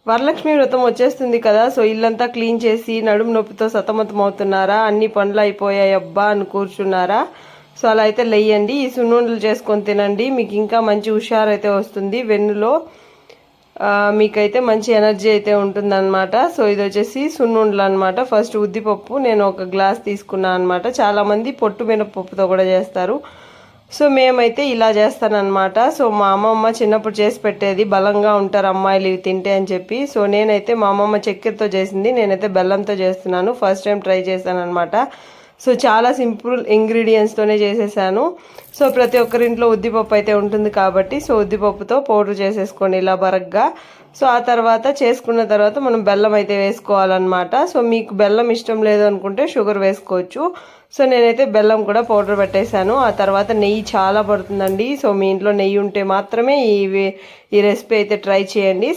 వరలక్ష్మి వ్రతం వచ్చేస్తుంది కదా, సో ఇల్లంతా క్లీన్ చేసి నడుము నొప్పితో సతమతం అవుతున్నారా, అన్ని పనులు అయిపోయాయి అబ్బా అని కూర్చున్నారా? సో అలా అయితే లేయండి, ఈ సున్నుండలు చేసుకొని తినండి, మీకు ఇంకా మంచి హుషారు అయితే వస్తుంది. వెన్నులో మీకైతే మంచి ఎనర్జీ అయితే ఉంటుందన్నమాట. సో ఇది వచ్చేసి సున్నుండలు అనమాట. ఫస్ట్ ఉద్దిపప్పు నేను ఒక గ్లాస్ తీసుకున్నాను అనమాట. చాలామంది పొట్టు మినపప్పుతో కూడా చేస్తారు, సో మేమైతే ఇలా చేస్తానన్నమాట. సో మా అమ్మమ్మ చిన్నప్పుడు చేసి పెట్టేది, బలంగా ఉంటారు అమ్మాయిలు ఇవి తింటే అని చెప్పి. సో నేనైతే మా అమ్మమ్మ చక్కెరతో చేసింది, నేనైతే బెల్లంతో చేస్తున్నాను. ఫస్ట్ టైం ట్రై చేశాను అనమాట. సో చాలా సింపుల్ ఇంగ్రీడియంట్స్తోనే చేసేసాను. సో ప్రతి ఒక్కరింట్లో ఉద్దిపప్పు అయితే ఉంటుంది కాబట్టి, సో ఉద్దిపప్పుతో పౌడర్ చేసేసుకోండి ఇలా బరగ్గా. సో ఆ తర్వాత చేసుకున్న తర్వాత మనం బెల్లం అయితే వేసుకోవాలన్నమాట. సో మీకు బెల్లం ఇష్టం లేదు అనుకుంటే షుగర్ వేసుకోవచ్చు. సో నేనైతే బెల్లం కూడా పౌడర్ పెట్టేశాను. ఆ తర్వాత నెయ్యి చాలా పడుతుందండి. సో మీ ఇంట్లో నెయ్యి ఉంటే మాత్రమే ఈ రెసిపీ అయితే ట్రై చేయండి.